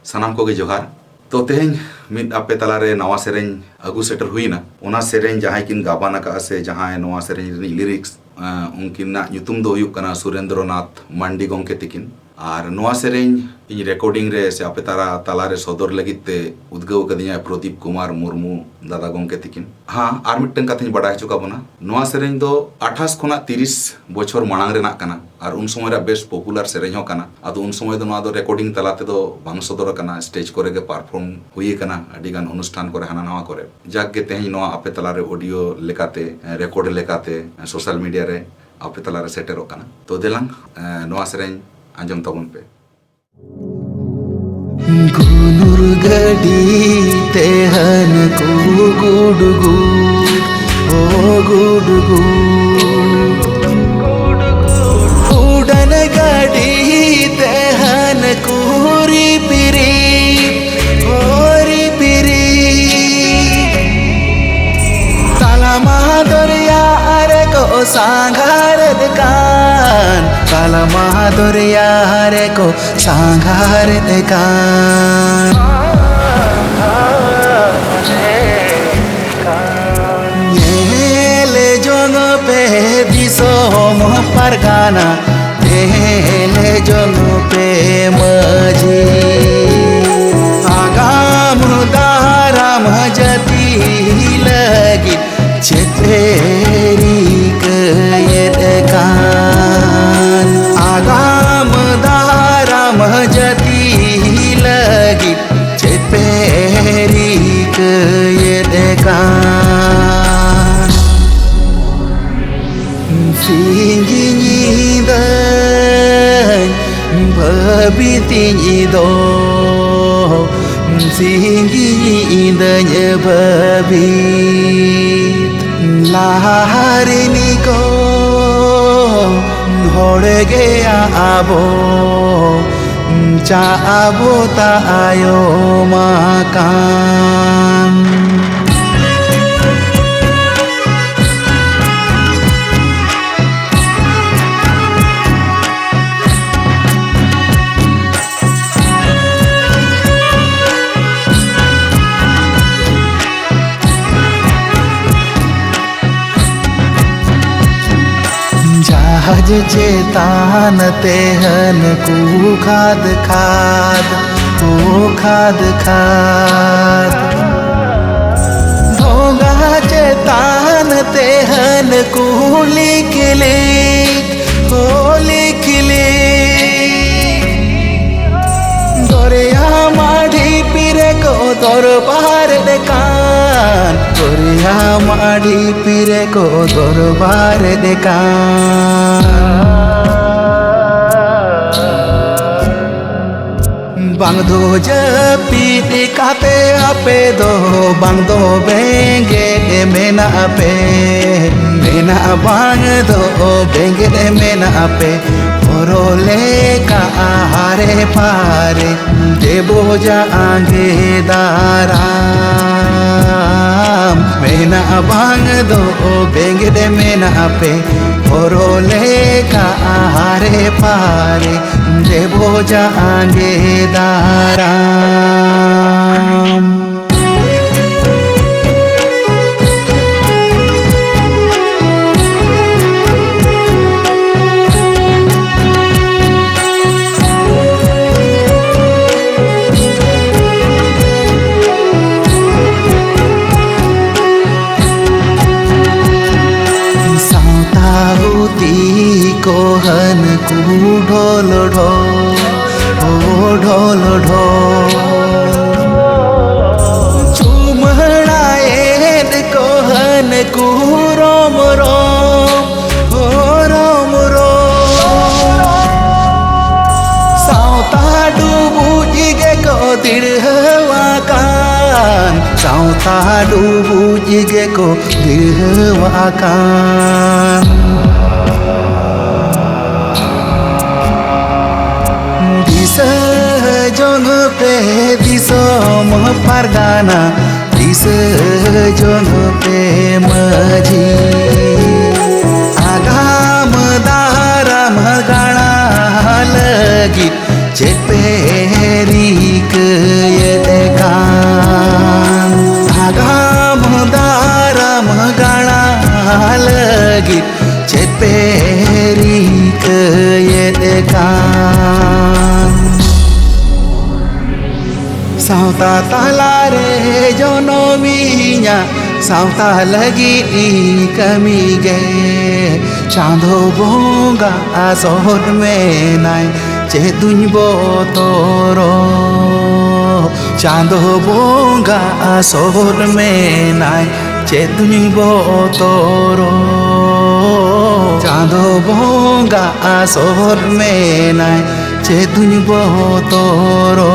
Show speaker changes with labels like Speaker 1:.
Speaker 1: सानाम को जोहार। तो तेहें मिद आपे तलारे नवा सेरें अगु सेटर हुईना ओना सेरें जहां किन गाबाना का से जहां नवा सेरें लिरिक्स उनकिना ᱧᱩᱛᱩᱢ ᱫᱚ ᱦᱩᱭᱩᱜ ᱠᱟᱱᱟ सुरेंद्रनाथ मांडी गोंके तिकिन और नवा सेरें इन रेकॉर्डिंग रे से आपे तालारे सदर लगित ते उद्गव कदिया प्रदीप कुमार मुर्मू दादा गोंके तिकिन। हाँ आर मिट्टन कथाኝ बडाय चुका बना नवा सेरें दो 28 खुना 30 बछर मांग रेना कना और उन समय बेस्ट पॉपुलर सेरें हो कना। आदो उन समय दो नवा दो रेकॉर्डिंग तलाते दो बांग सदर कना स्टेज करे के परफॉर्म हुई कना अडिगान अनुष्ठान करे हाना नवा करे जाग के तेहें नवा आपे तलारे ऑडियो लेकाते रेकॉर्ड लेकाते सोशल मीडिया रे आपे तलारे सेटेरो कना। तो देलांग नवा सेरें आंजम तबन पे
Speaker 2: गुनुर गडी तेहन को गुडगु ओ गुडगु उड़न गडी तेहन कुरी पिरी ओरी पिरी ताला महादरिया अरे को सांघार दुकान ताला महादरिया रे को सांघार दुकान ले जोंग पे दिसोम परगाना ले जोंग पे मजी आगाम दाराम जती लगी चेतेरी कयदकान आगाम दाराम जती लगी चेतेरी कयदकान सिंगिनिदन भबितिनिदो सिंगिनिदन भबित लाहारिनी को होड़े गया आबो चाबो तायो माकान जहाज चेतान तेहन को खाद खाद ओ खाद खाद भोगा चेतान तेहन को लिख लिख हो लिख लिख दरिया माढ़ी पीरे को दरबार देकान दरिया माढ़ी पीरे को दरबार देकान बांग दो जपीत काते आपे दो बांग दो बेंगे मेना आपे मेना बांग दो बेंगे मेना आपे ओरोले का आहारे पारे देबो जा आगे दाराम मेना बांग दो बेंगे मेना आपे ओरोले का आहारे पारे देबो जा आगे दाराम कोहन को ढोल ढोल ओ ढोल ढोल चुमड़ाएद कोहन को रोम रोम ओ रोम रोम सावता डूबूजिगे को दिड़हवा कान सावता डूबूजिगे को दिड़हवा कान जोंग पे दिसोम परगाना दिस जोंग पे मजी आगाम दाराम गाना लगी चेपेरी सावता तालारे जनमिया सावता लगी कमी गे चांदो बोंगा सोहर में नाय चेदुन बोतोरो चांदो बोंगा सोहर में नाय चेदुन बोतोरो चांदो बोंगा सोहर में नाय चेदुन बोतोरो